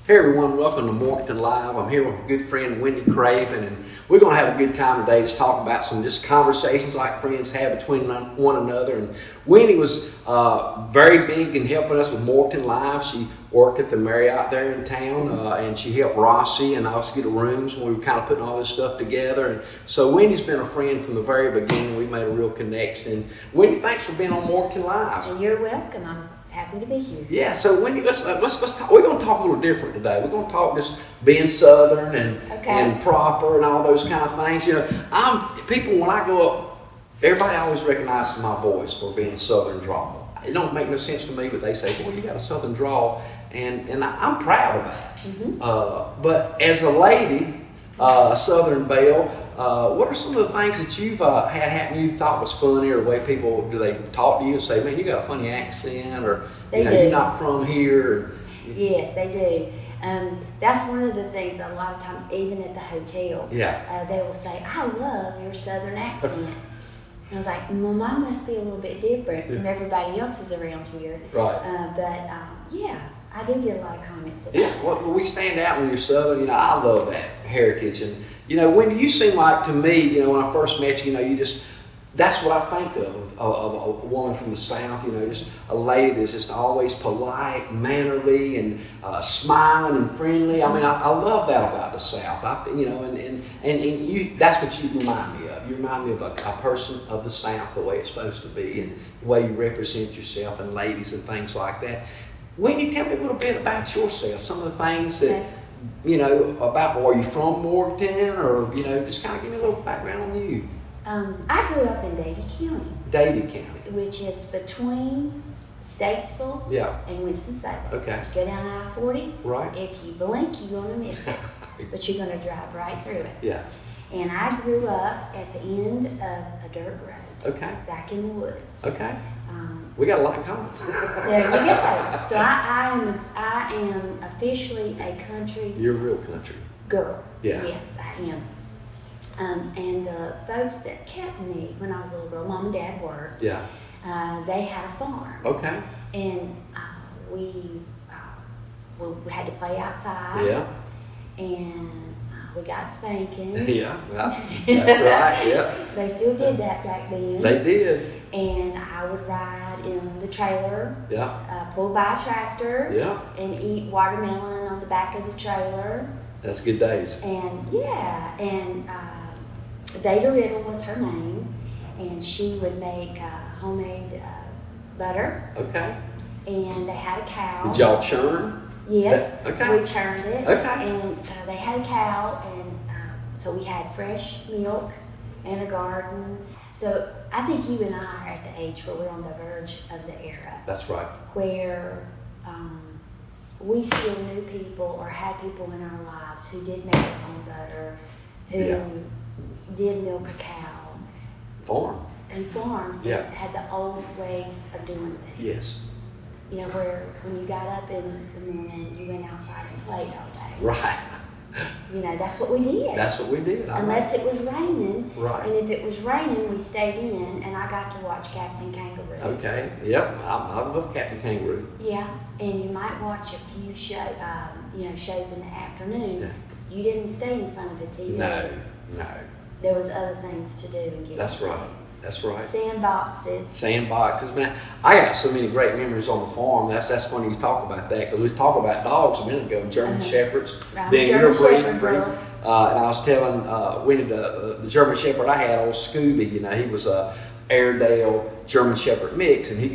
Hey everyone, welcome to Morganton Live. I'm here with my good friend Wendi Craven, and we're going to have a good time today just talking about some just conversations like friends have between one another. And Wendi was very big in helping us with Morganton Live. She worked at the Marriott there in town, and she helped Rossi and us get rooms when we were kind of putting all this stuff together. And so Wendy's been a friend from the very beginning. We made a real connection. Wendi, thanks for being on Morganton Live. Well, you're welcome. I'm happy to be here. Yeah, so Wendi, let's talk. We're going to talk a little different today. We're going to talk just being Southern and proper and all those kind of things. You know, people when I go up, everybody always recognizes my voice for being Southern drawl. It don't make no sense to me, but they say, "Boy, you got a Southern drawl," and I'm proud of that. Mm-hmm. But as a lady, Southern belle, what are some of the things that you've had happen you thought was funny, or the way people do they talk to you and say, "Man, you got a funny accent," or you're not from here? Yes, they do. That's one of the things a lot of times, even at the hotel, they will say, "I love your Southern accent." And I was like, well, mine must be a little bit different from everybody else's around here. Right. Yeah, I do get a lot of comments about that. Well, we stand out when you're Southern. You know, I love that heritage. And, you know, Wendi, you seem like to me, you know, when I first met you, you know, you just, that's what I think of a woman from the South, you know, just a lady that's just always polite, mannerly, and smiling and friendly. I mean, I love that about the South. And you, that's what you remind me of. You remind me of a person of the South, the way it's supposed to be, and the way you represent yourself and ladies and things like that. Wendi, tell me a little bit about yourself, some of the things that, you know, about, are you from Morganton, or, you know, just kind of give me a little background on you. I grew up in Davie County. Davie County. Which is between Statesville and Winston-Salem. Okay. You go down I-40. Right. If you blink, you're going to miss it. But you're going to drive right through it. Yeah. And I grew up at the end of a dirt road. Okay. Back in the woods. Okay. We got a lot in common. There you go. So I am officially a country. You're a real country girl. Yeah. Yes, I am. And the folks that kept me when I was a little girl, Mom and Dad worked. Yeah. They had a farm. Okay. And we had to play outside. Yeah. And we got spankings. Yeah, that's right. Yeah. They still did that back then. They did. And I would ride in the trailer. Yeah. Pull by a tractor. Yeah. And eat watermelon on the back of the trailer. That's good days. And Veda Riddle was her name, and she would make homemade butter. Okay. And they had a cow. Did y'all churn? Yes. Okay. We churned it. Okay. And they had a cow, and so we had fresh milk and a garden. So I think you and I are at the age where we're on the verge of the era. That's right. Where we still knew people or had people in our lives who did make their own butter, who did milk a cow. Farm. And farmed. Yeah. And had the old ways of doing things. Yes. You know, where when you got up in the morning, you went outside and played all day. Right. You know, that's what we did. That's what we did. Unless it was raining. Right. And if it was raining, we stayed in, and I got to watch Captain Kangaroo. Okay. Yep. I love Captain Kangaroo. Yeah. And you might watch a few shows in the afternoon. Yeah. You didn't stay in front of a TV. No. There was other things to do and get That's into. right. That's right. Sandboxes, man. I got so many great memories on the farm. That's funny you talk about that, because we talked about dogs a minute ago, German Shepherds. Then you're a breed. And I was telling Winnie the German Shepherd I had, old Scooby. You know, he was a Airedale German Shepherd mix, and we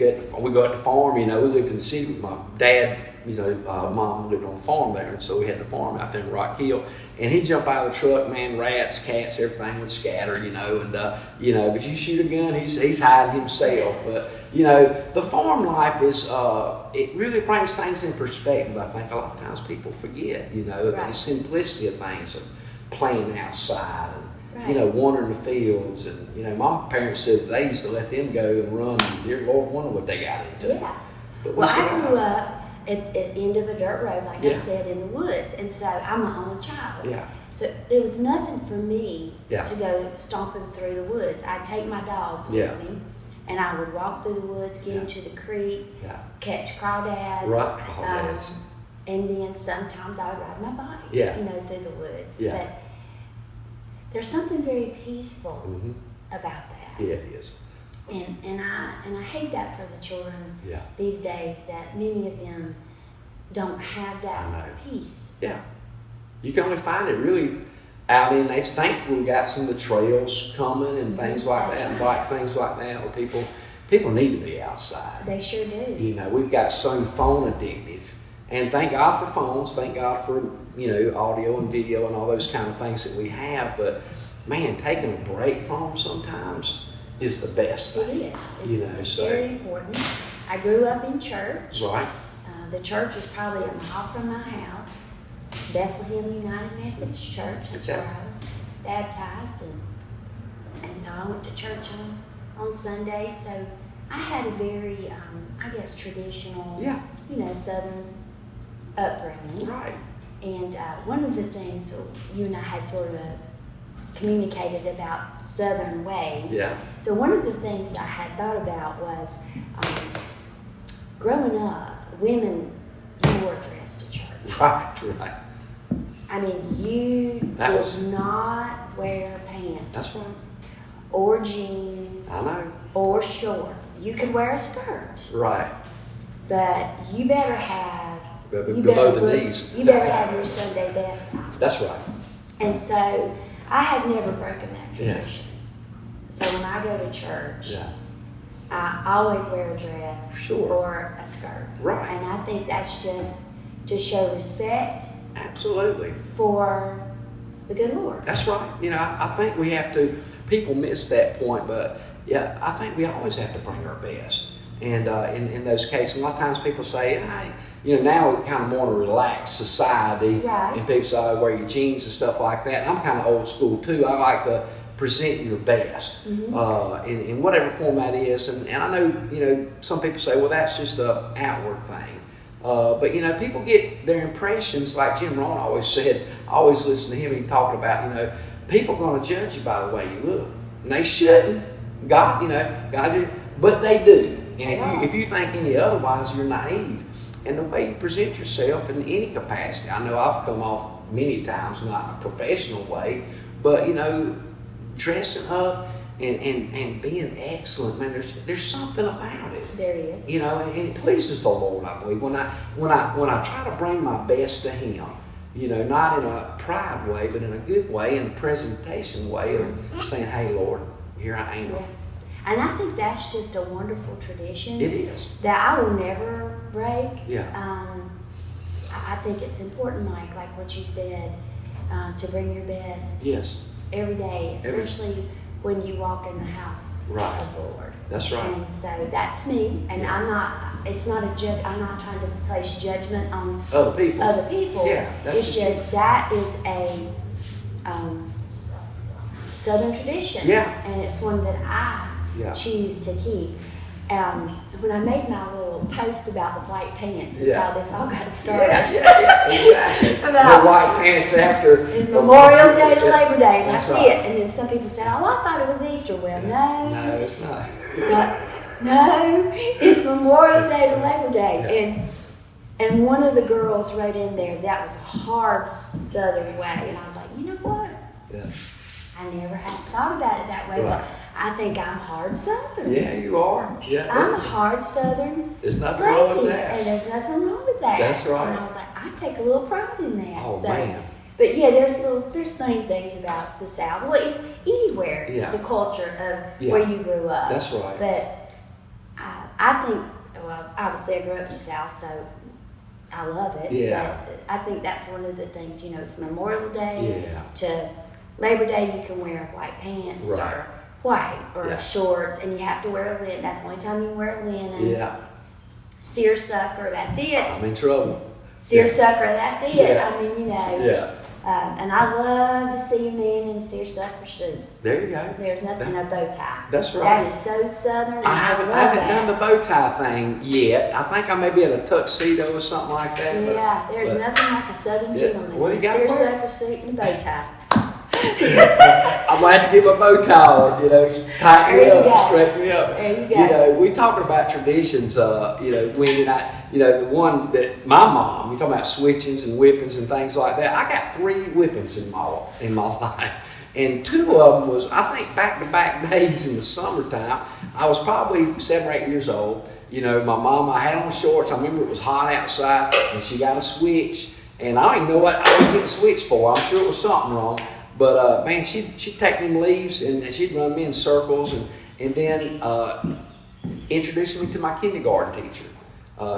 go out to farm. You know, we lived in the city with my dad. You know, Mom lived on the farm there, and so we had the farm out there in Rock Hill. And he'd jump out of the truck, man, rats, cats, everything would scatter, you know. And, but you shoot a gun, he's hiding himself. But, you know, the farm life is, it really brings things in perspective. I think a lot of times people forget, you know, the simplicity of things, of playing outside and, you know, wandering the fields. And, you know, my parents said they used to let them go and run. And dear Lord, wonder what they got into. Yeah. Well, I grew up at the end of a dirt road, like I said, in the woods. And so I'm an only child. Yeah. So there was nothing for me to go stomping through the woods. I'd take my dogs with me, and I would walk through the woods, get into the creek, catch crawdads. Right, crawdads. And then sometimes I would ride my bike, Yeah. through the woods. Yeah. But there's something very peaceful about that. Yeah, it is. And I hate that for the children these days, that many of them don't have that peace. Yeah. You can only find it really out in age. Thankfully, we got some of the trails coming and things like that, and bike things like that, where people need to be outside. They sure do. We've got so phone addictive. And thank God for phones, thank God for, audio and video and all those kind of things that we have. But, man, taking a break from them sometimes is the best thing. It is. It's very important. I grew up in church. Right. The church was probably a mile from my house. Bethlehem United Methodist Church. That's where I was baptized. And so I went to church on Sunday. So I had a very, traditional, Southern upbringing. Right. And one of the things you and I had sort of communicated about Southern ways. Yeah. So one of the things I had thought about was growing up, women, you wore a dress to church. Right. I mean, you did not wear pants. That's right. Or jeans. I know. Or shorts. You could wear a skirt. Right. But you better have below the knees. You better have your Sunday best on. That's right. And so I have never broken that tradition. So when I go to church, I always wear a dress or a skirt. Right. And I think that's just to show respect. Absolutely. For the good Lord. That's right. I think we have to, people miss that point, but I think we always have to bring our best. And in those cases, a lot of times people say, hey, now we're kind of more in a relaxed society. Right. And people say, wear your jeans and stuff like that. And I'm kind of old school too. I like to present your best in whatever form that is. And I know, some people say, well, that's just an outward thing. But people get their impressions, like Jim Rohn always said. I always listen to him. He talked about, people are going to judge you by the way you look, and they shouldn't. God, but they do. And if you think any otherwise, you're naive. And the way you present yourself in any capacity, I know I've come off many times, not in a professional way, but dressing up and being excellent, man. There's something about it. There is. And it pleases the Lord, I believe. When I try to bring my best to Him, not in a pride way, but in a good way, in a presentation way of saying, "Hey, Lord, here I am." Yeah. And I think that's just a wonderful tradition. It is. That I will never break. Yeah. I think it's important, Mike, like what you said, to bring your best. Yes. Every day, especially when you walk in the house of the Lord. That's right. And so that's me, and it's not a judge. I'm not trying to place judgment on other people. Yeah, it's just that is a Southern tradition. Yeah. And it's one that I choose to keep. When I made my little post about the white pants, is how this all got started. Yeah, exactly. About the white pants after Memorial Day to Labor Day, and that's I see it. And then some people said, "Oh, I thought it was Easter." Well, no, it's not. No, it's Memorial Day to Labor Day, and one of the girls wrote in there that was a hard Southern way, and I was like, you know what? Yeah. I never had thought about it that way, but I think I'm hard Southern. Yeah, you are. Yeah, I'm a hard Southern. There's nothing wrong with that. And there's nothing wrong with that. That's right. And I was like, I take a little pride in that. Oh, man. But yeah, there's funny things about the South. Well, it's anywhere, the culture of where you grew up. That's right. But I think, well, obviously I grew up in the South, so I love it. Yeah. But I think that's one of the things, it's Memorial Day to Labor Day. You can wear white pants or white or shorts, and you have to wear a linen. That's the only time you wear a linen. Yeah. Seersucker, that's it. I'm in trouble. Seersucker, that's it. Yeah. I mean, Yeah. And I love to see a man in a seersucker suit. There you go. There's nothing a bow tie. That's right. That is so Southern. And I haven't done the bow tie thing yet. I think I may be in a tuxedo or something like that. Yeah, there's nothing like a Southern gentleman What in do a you got seersucker suit and a bow tie. I'm gonna have to get my bow tie on, tighten me up, straighten me up. There you go. We talking about traditions, Wendy and I, the one that my mom, you talking about switchings and whippings and things like that. I got 3 whippings in my life. And 2 of them was, I think, back-to-back days in the summertime. I was probably 7 or 8 years old. My mom, I had on shorts. I remember it was hot outside, and she got a switch. And I don't even know what I was getting switched for. I'm sure it was something wrong. But, man, she'd take them leaves, and she'd run me in circles, and then introduced me to my kindergarten teacher.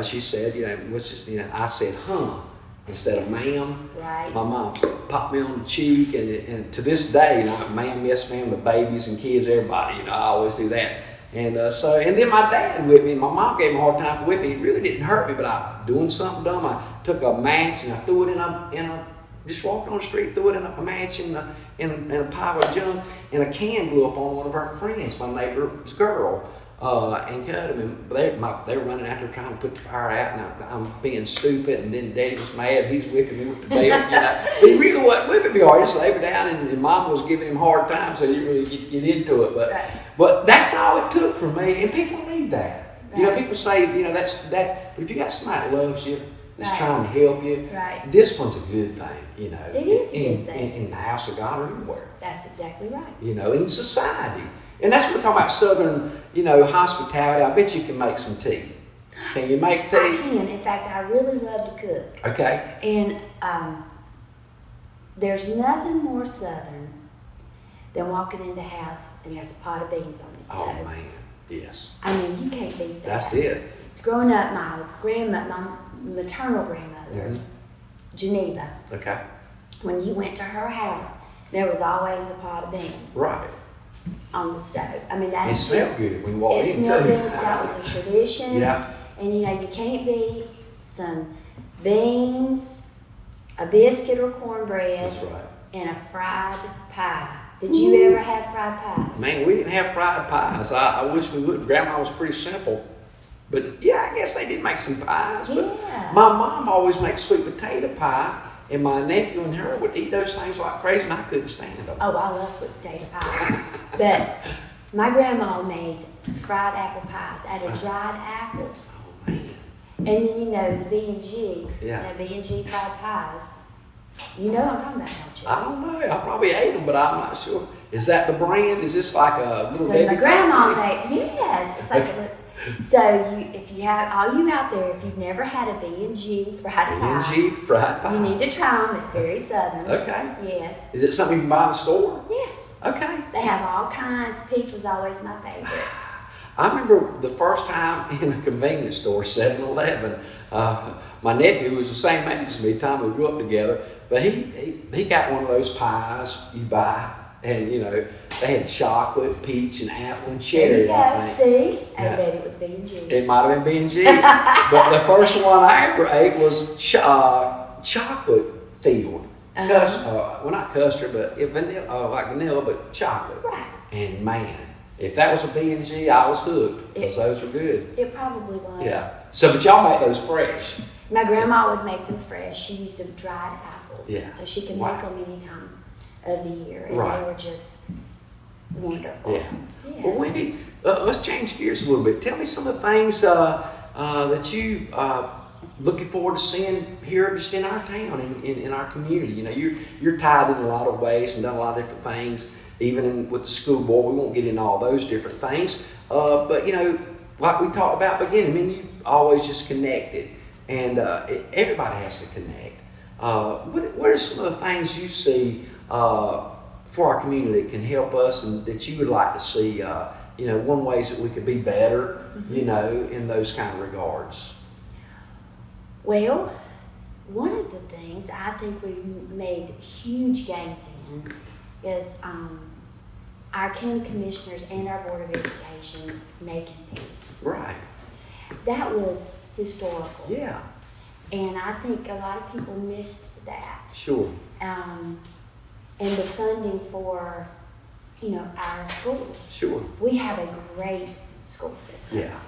She said, what's this? I said, huh, instead of ma'am. Right. My mom popped me on the cheek, and to this day, ma'am, yes ma'am, the babies and kids, everybody, I always do that. And and then my dad whipped me. My mom gave me a hard time for whipping me. It really didn't hurt me, but I doing something dumb. I took a match and I threw it in a just walked on the street, threw it in a match in a pile of junk, and a can blew up on one of our friends, my neighbor's girl. And cut him, and they were running out there trying to put the fire out, and I'm being stupid, and then Daddy was mad, he's whipping me with the belt, But he really wasn't whipping me hard, he just laid me down, and Mom was giving him a hard time, so he didn't really get into it, but that's all it took for me, and people need that. Right. People say, that's that, but if you got somebody that loves you, that's trying to help you, discipline's a good thing, It is a good thing. In the house of God or anywhere. That's exactly right. In society. And that's what we're talking about, Southern, hospitality. I bet you can make some tea. Can you make tea? I can. In fact, I really love to cook. Okay. And there's nothing more Southern than walking into a house and there's a pot of beans on the stove. Oh, man. Yes. I mean, you can't beat that. That's it. It's growing up, my maternal grandmother, Geneva. Okay. When you went to her house, there was always a pot of beans. Right. On the stove. I mean, that it smelled good when you walked in. It smelled good. That was a tradition. Yeah. And you can't beat some beans, a biscuit or cornbread. That's right. And a fried pie. Did you ever have fried pies? Man, we didn't have fried pies. I wish we would. Grandma was pretty simple. But yeah, I guess they did make some pies. But my mom always makes sweet potato pie. And my nephew and her would eat those things like crazy, and I couldn't stand them. Oh, I love sweet potato pie. But my grandma made fried apple pies out of dried apples. Oh, man. And then, the B&G, Yeah. B&G fried pies. You know what I'm talking about, don't you? I don't know. I probably ate them, but I'm not sure. Is that the brand? Is this like a little So my grandma made, yes. It's like so if you have, all you out there, if you've never had a B&G fried pie. B&G fried pie. You need to try them. It's very Southern. Okay. Yes. Is it something you can buy in the store? Yes. Okay. They have all kinds. Peach was always my favorite. I remember the first time in a convenience store, 7-Eleven, my nephew, who was the same age as me, Tom, we grew up together, but he got one of those pies you buy, and they had chocolate, peach, and apple, and cherry. There you go. See? I bet it was B&G. It might have been B&G. But the first one I ever ate was chocolate filled. Well, not custard, but vanilla, like vanilla, but chocolate. Right. And man, if that was a B&G, I was hooked because those were good. It probably was. Yeah. So, but y'all make those fresh. My grandma would make them fresh. She used dried apples. Yeah. So she could make them any time of the year. And right. they were just wonderful. Yeah. Well, Wendy, let's change gears a little bit. Tell me some of the things that you looking forward to seeing here just in our town, in our community. You're tied in a lot of ways and done a lot of different things, even with the school board. We won't get into all those different things. But, like we talked about beginning, you've always just connected, and everybody has to connect. What are some of the things you see for our community that can help us and that you would like to see, one ways that we could be better, in those kind of regards? Well, one of the things I think we've made huge gains in is our county commissioners and our Board of Education making peace. Right. That was historical. Yeah. And I think a lot of people missed that. Sure. And the funding for, our schools. Sure. We have a great school system. Yeah.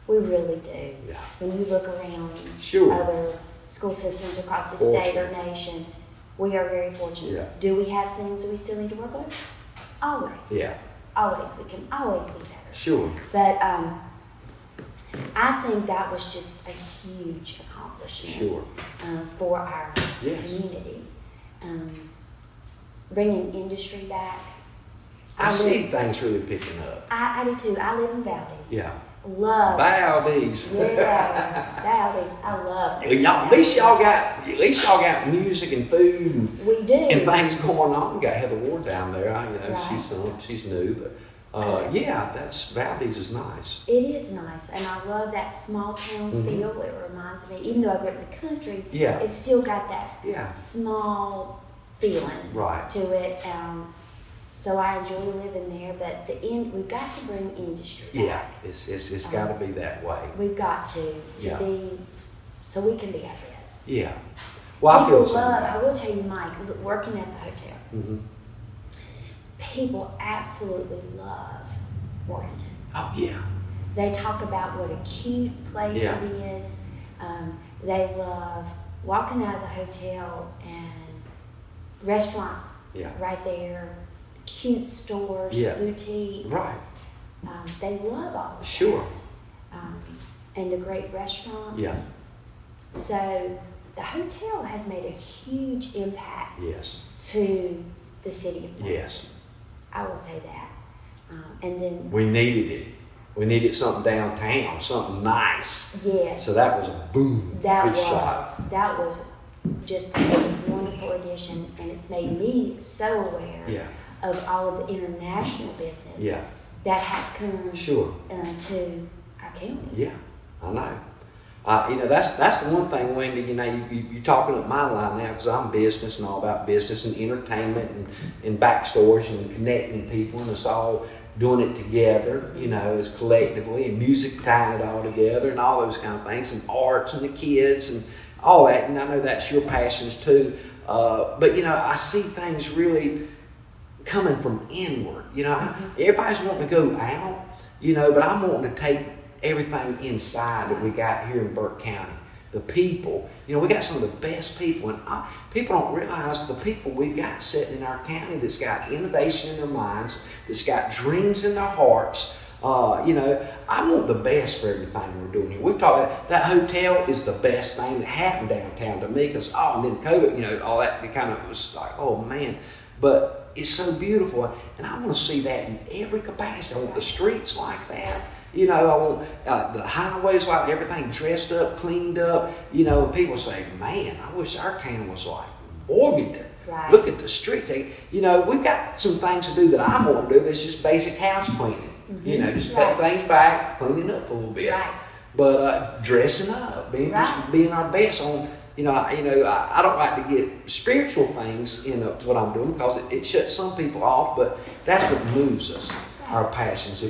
We really do. Yeah. When you look around Sure. other school systems across the state or nation, We are very fortunate. Yeah. Do we have things that we still need to work on? Always. Yeah. Always. We can always be better. Sure. But I think that was just a huge accomplishment. Sure. For our community. Bringing industry back. I see things really picking up. I do too. I live in Valdez. Yeah. Love. Valdez. Yeah, Valdez. I love it. Y'all, at least y'all got music and food and we do. And things going on. We got Heather Ward down there. Right. She's new, but that's Valdez is nice. It is nice, and I love that small town feel. It reminds me, even though I grew up in the country, it's still got that small feeling to it. So I enjoy living there, but we've got to bring industry back. Yeah, it's got to be that way. We've got to be, so we can be our best. Yeah. Well, I feel the same. I will tell you, Mike, working at the hotel, people absolutely love Warrenton. Oh, yeah. They talk about what a cute place it is. They love walking out of the hotel and restaurants right there, cute stores, boutiques. Right. They love all of that. And the great restaurants. Yeah. So the hotel has made a huge impact to the city of Warrenton. Yes. I will say that. And then we needed it. We needed something downtown, something nice. Yes. So that was a boom. That was just a wonderful addition, and it's made me so aware of all of the international business that has come to our county. Yeah, I know. That's the one thing, Wendi, you're talking up my line now because I'm business and all about business and entertainment and backstores and connecting people, and it's all doing it together, as collectively, and music tying it all together and all those kind of things, and arts and the kids and all that. And I know that's your passions too. But I see things really coming from inward. Everybody's wanting to go out, but I'm wanting to take everything inside that we got here in Burke County. The people, we got some of the best people, and people don't realize the people we've got sitting in our county that's got innovation in their minds, that's got dreams in their hearts. I want the best for everything we're doing here. We've talked about that hotel is the best thing that happened downtown to me because, and then COVID, all that, it kind of was like, oh man. But it's so beautiful, and I want to see that in every capacity. I want the streets like that. I want the highways like everything dressed up, cleaned up. And people say, man, I wish our town was like Morganton. Right. Look at the streets. We've got some things to do that I want to do. It's just basic house cleaning. Just cut things back, cleaning up a little bit. Right. But dressing up, being our best on. I don't like to get spiritual things in what I'm doing because it shuts some people off. But that's what moves us. Our passions,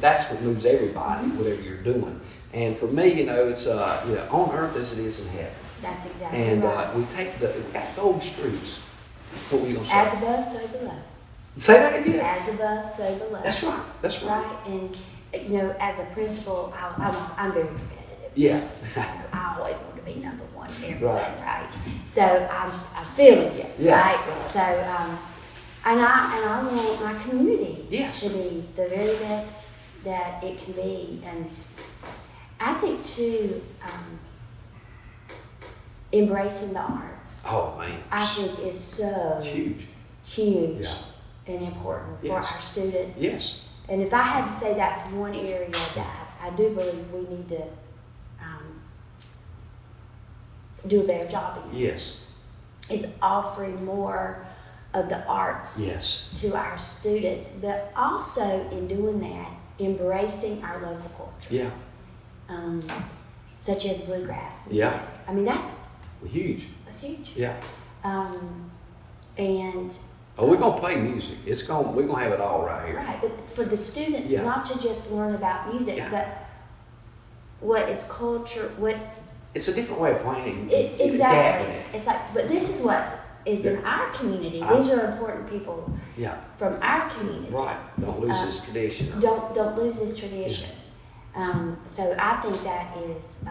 that's what moves everybody, whatever you're doing. And for me, it's on earth as it is in heaven. That's exactly right. And we got gold streets. What were you gonna say? As above, so below. Say that again. As above, so below. That's right. That's right. Right, and as a principal, I'm very competitive. Yes. I always want to be number one in everything, right? So I'm feeling it, right? So. And I want my community to be the very best that it can be. And I think, too, embracing the arts. Oh, man. I think is so huge and important for our students. Yes. And if I had to say that's one area that I do believe we need to do a better job in. Yes. Is offering more of the arts to our students, but also in doing that, embracing our local culture. Yeah. Such as bluegrass music. Yeah. I mean, that's huge. That's huge. Yeah. And we're gonna play music. We're gonna have it all right here. Right, but for the students, not to just learn about music, but what is culture, it's a different way of playing. Exactly. It's like, but this is what is in our community. These are important people from our community. Right. Don't lose this tradition. Don't lose this tradition. So I think that is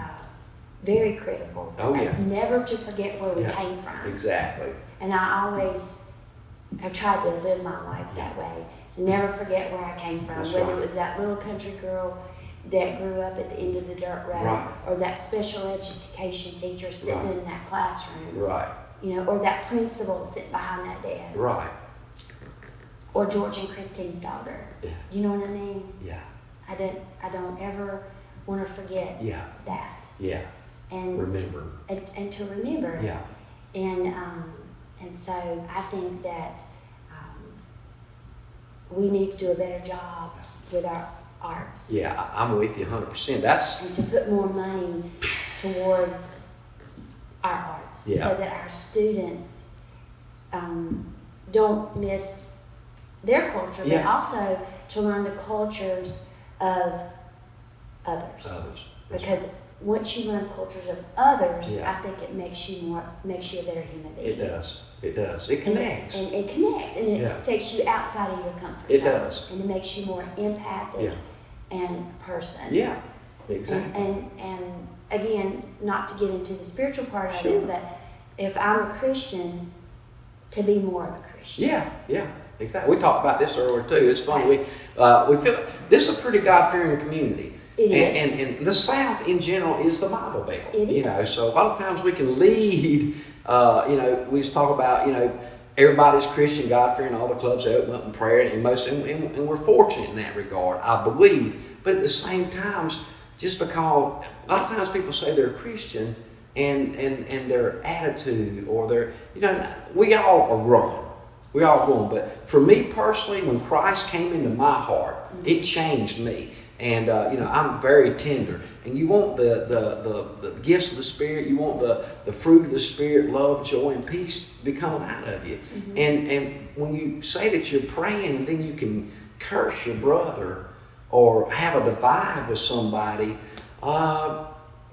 very critical for us never to forget where we came from. Exactly. And I always have tried to live my life that way. Never forget where I came from. That's whether right. it was that little country girl that grew up at the end of the dirt road, Right. or that special education teacher sitting Right. in that classroom, Right. you know, or that principal sitting behind that desk, Right. or George and Christine's daughter. Yeah. Do you know what I mean? Yeah. I don't ever want to forget that. Yeah. And Remember. And to remember. Yeah. And so I think that we need to do a better job with our arts. Yeah, I'm with you 100%. And to put more money towards our arts, so that our students don't miss their culture, but also to learn the cultures of others. Because once you learn cultures of others, I think it makes you a better human being. It does. It connects. And it connects, and it takes you outside of your comfort zone. It does. And it makes you more empathic and person. Yeah, exactly. And again, not to get into the spiritual part of it, but if I'm a Christian, to be more of a Christian. Yeah, exactly. We talked about this earlier too. It's funny. We feel this is a pretty God-fearing community. It is. And the South in general is the Bible Belt. It is. Know, so a lot of times we can lead. We just talk about everybody's Christian, God-fearing, all the clubs open up in prayer, and we're fortunate in that regard, I believe. But at the same time, just because a lot of times people say they're a Christian, and their attitude or their we all are growing. We all growing. But for me personally, when Christ came into my heart, it changed me. And I'm very tender, and you want the gifts of the Spirit. You want the fruit of the Spirit, love, joy, and peace to be coming out of you. Mm-hmm. And when you say that you're praying, and then you can curse your brother or have a divide with somebody,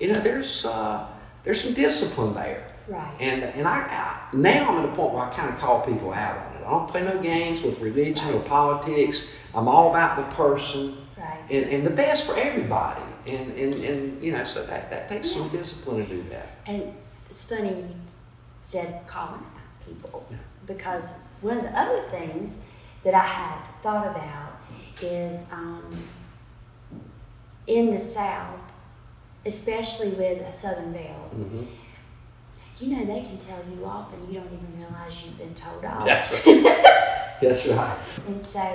there's some discipline there. Right. And I now I'm at a point where I kind of call people out on it. I don't play no games with religion or politics. I'm all about the person. Right. And the best for everybody. And so that takes some discipline to do that. And it's funny you said calling out people, because one of the other things that I had thought about is in the South, especially with a Southern Belle, they can tell you off and you don't even realize you've been told off. That's right. That's right.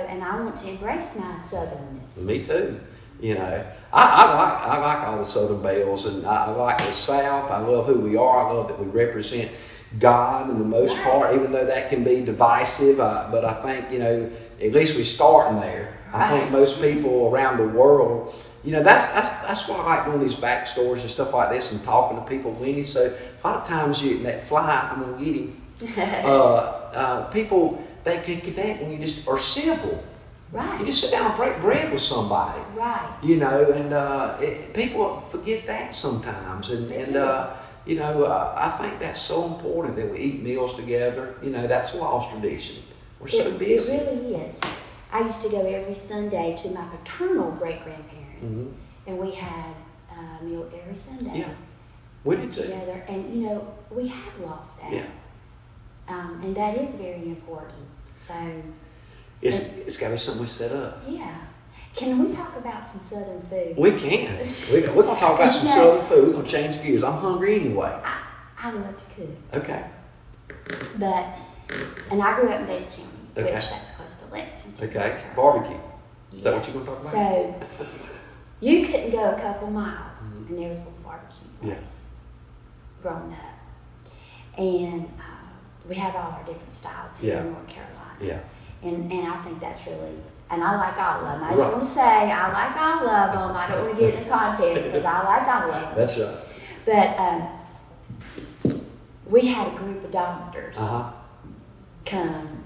And I want to embrace my Southernness. Me too. I like all the Southern Belles, and I like the South. I love who we are. I love that we represent God in the most part, even though that can be divisive. But I think, at least we're starting there. I think most people around the world, that's why I like doing these backstories and stuff like this and talking to people, Wendi. So a lot of times that flight, I'm going to get him. People, they can connect when you just are civil. Right. You just sit down and break bread with somebody. Right. People forget that sometimes. I think that's so important that we eat meals together. That's a lost tradition. We're so busy. It really is. I used to go every Sunday to my paternal great-grandparents, and we had a meal every Sunday. Yeah, we did too. Together, and we have lost that. Yeah. And that is very important. So it's got to be something we set up. Yeah. Can we talk about some Southern food? We can. We're going to talk about some Southern food. We're going to change gears. I'm hungry anyway. I love to cook. Okay. And I grew up in Dade County, which that's close to Lexington. Okay. Barbecue. Is that what you're going to talk about? So you couldn't go a couple miles, and there was a little barbecue place growing up. And we have all our different styles here in North Carolina. Yeah. And I think that's really, and I like all of them. I just want to say I like all of them. I don't want to get in a contest because I like all of them. That's right. But we had a group of doctors come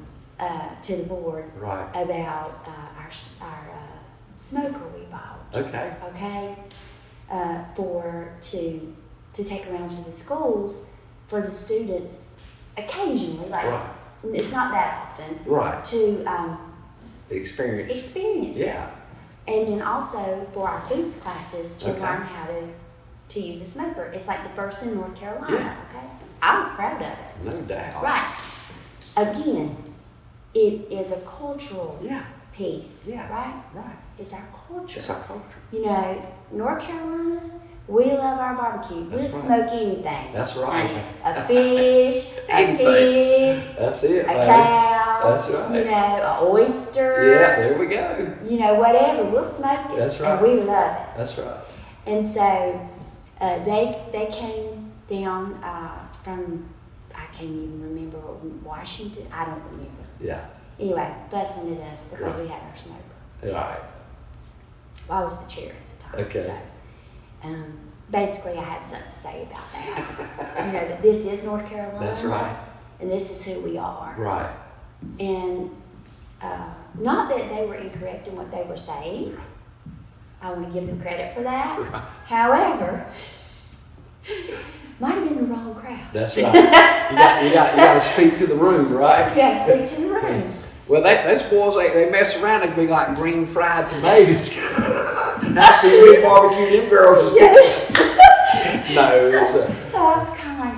to the board about our smoker we bought. Okay. Okay. To take around to the schools for the students occasionally, it's not that often. Right. To experience it. Yeah. And then also for our foods classes to learn how to to use a smoker. It's like the first in North Carolina, okay? I was proud of it. No doubt. Right. Again, it is a cultural piece, right? Right. It's our culture. It's our culture. You know, North Carolina, we love our barbecue. We'll smoke anything. That's right. A fish, a pig, that's it, a cow. That's right. You know, an oyster. Yeah, there we go. You know, whatever. We'll smoke it. That's right. And we love it. That's right. And so they came down from, I can't even remember, Washington. I don't remember. Yeah. Anyway, blessing to us because we had our smoker. Right. Well, I was the chair at the time. Okay. So, basically, I had something to say about that. You know, that this is North Carolina. That's right. And this is who we are. Right. And not that they were incorrect in what they were saying. I want to give them credit for that. Right. However, might have been the wrong crowd. That's right. you got to speak to the room, right? You got to speak to the room. Well, those boys, they mess around, they can be like green fried tomatoes. I see good barbecue, them girls is No, it's So I was kind of like,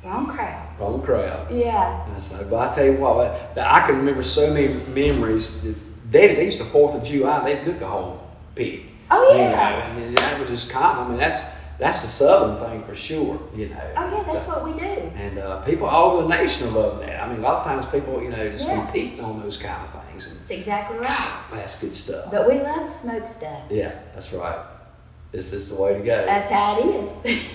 wrong crowd. Wrong crowd. Yeah. And so, but I tell you what, I can remember so many memories. They used to 4th of July, they'd cook a whole pig. Oh, yeah. You know, and that was just common. I mean, that's a Southern thing for sure, you know. Oh, yeah, that's what we do. And people all over the nation are loving that. I mean, a lot of times people, you know, just competing on those kind of things. And that's exactly right. that's good stuff. But we love smoked stuff. Yeah, that's right. This is the way to go. That's how it is.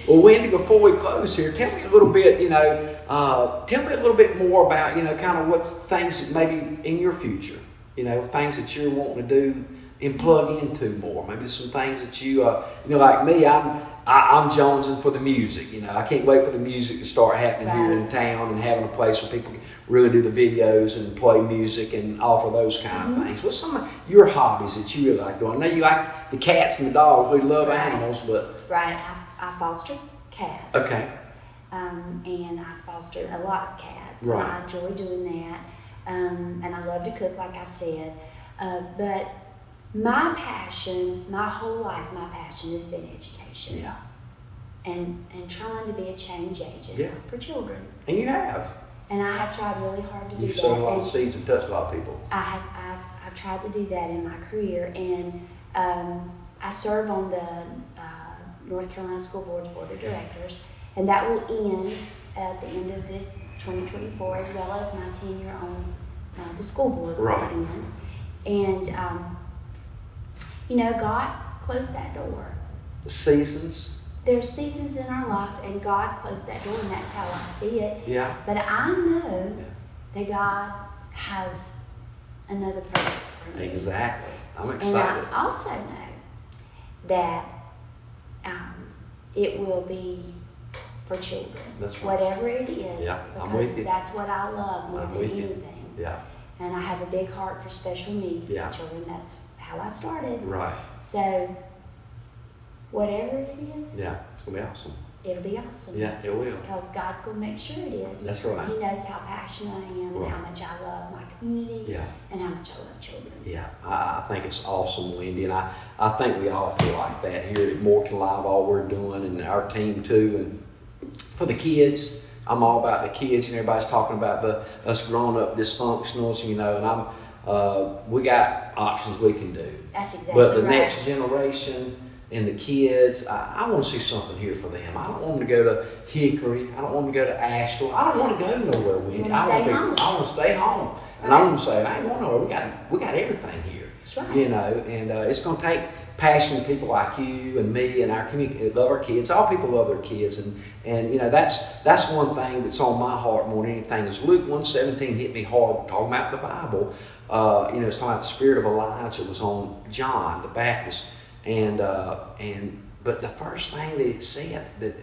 Well, Wendi, before we close here, tell me a little bit, you know, tell me a little bit more about, you know, kind of what things that maybe in your future, you know, things that you're wanting to do and plug into more. Maybe some things that you know, like me, I'm jonesing for the music. You know, I can't wait for the music to start happening here in town and having a place where people can really do the videos and play music and offer those kind of things. What's some of your hobbies that you really like doing? I know you like the cats and the dogs. We love animals, but I foster cats. Okay. And I foster a lot of cats. Right. And I enjoy doing that. And I love to cook, like I've said. But my passion, my whole life, my passion has been education. Yeah. And trying to be a change agent for children. And you have. And I have tried really hard to do that. You've sown a lot of seeds and touched a lot of people. I've tried to do that in my career. And I serve on the North Carolina School Board's Board of Directors. And that will end at the end of this 2024, as well as my tenure on the school board will end. And you know, God closed that door. Seasons. There's seasons in our life, and God closed that door, and that's how I see it. Yeah. But I know that God has another purpose for me. Exactly. I'm excited. And I also know that it will be for children. That's right. Whatever it is. Yeah, I'm because with you. that's what I love more than anything. Yeah. And I have a big heart for special needs children. That's how I started. Right. So, whatever it is, it's gonna be awesome. it'll be awesome. Yeah, it will. Because God's gonna make sure it is. That's right. He knows how passionate I am and how much I love my community and how much I love children. Yeah, I think it's awesome, Wendi, and I think we all feel like that here at More to Live, all we're doing, and our team too. And for the kids, I'm all about the kids, and everybody's talking about us growing up dysfunctionals, you know, and we got options we can do. That's exactly But the right. next generation and the kids, I want to see something here for them. I don't want them to go to Hickory. I don't want them to go to Asheville. I don't want to go nowhere, Wendi. I want to stay home. And I want to say, I ain't going nowhere. We got everything here. That's right. You know, and it's going to take passionate people like you and me and our community love our kids. All people love their kids, and you know that's one thing that's on my heart more than anything. Is Luke 1:17 hit me hard talking about the Bible. You know, it's talking about the spirit of Elijah was on John the Baptist, and but the first thing that it said that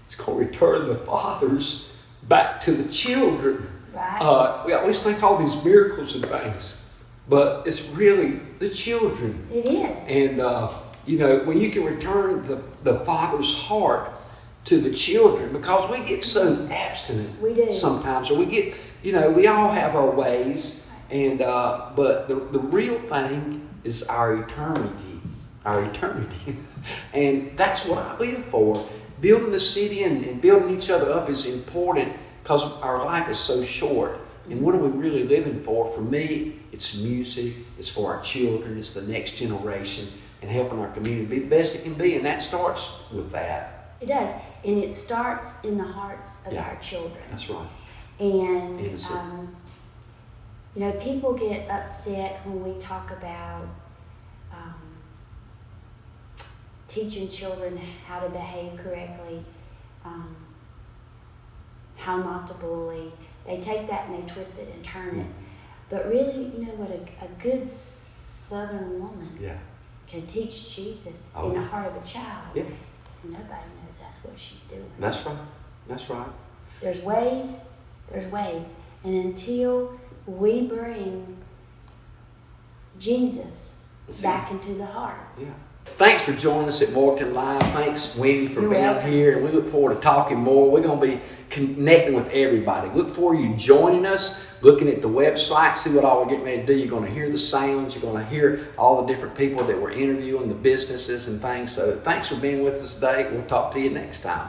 it's going to return the fathers back to the children. Right. We always think all these miracles and things, but it's really the children. It is. And, you know, when you can return the father's heart to the children, because we get so abstinent We do. sometimes, or we get, you know, we all have our ways, and but the real thing is our eternity. Our eternity. And that's what I live for. Building the city and building each other up is important because our life is so short. And what are we really living for? For me, it's music, it's for our children, it's the next generation, and helping our community be the best it can be. And that starts with that. It does. And it starts in the hearts of our children. That's right. And, people get upset when we talk about teaching children how to behave correctly, how not to bully. They take that and they twist it and turn it. But really, you know what, a good Southern woman can teach Jesus in the heart of a child. Yeah. Nobody knows that's what she's doing. That's right. That's right. There's ways. And until we bring Jesus back into the hearts. Yeah. Thanks for joining us at Morganton Live. Thanks, Wendi, for being here. And we look forward to talking more. We're going to be connecting with everybody. Look forward to you joining us, looking at the website, see what all we're getting ready to do. You're going to hear the sounds. You're going to hear all the different people that we're interviewing, the businesses and things. So thanks for being with us today. We'll talk to you next time.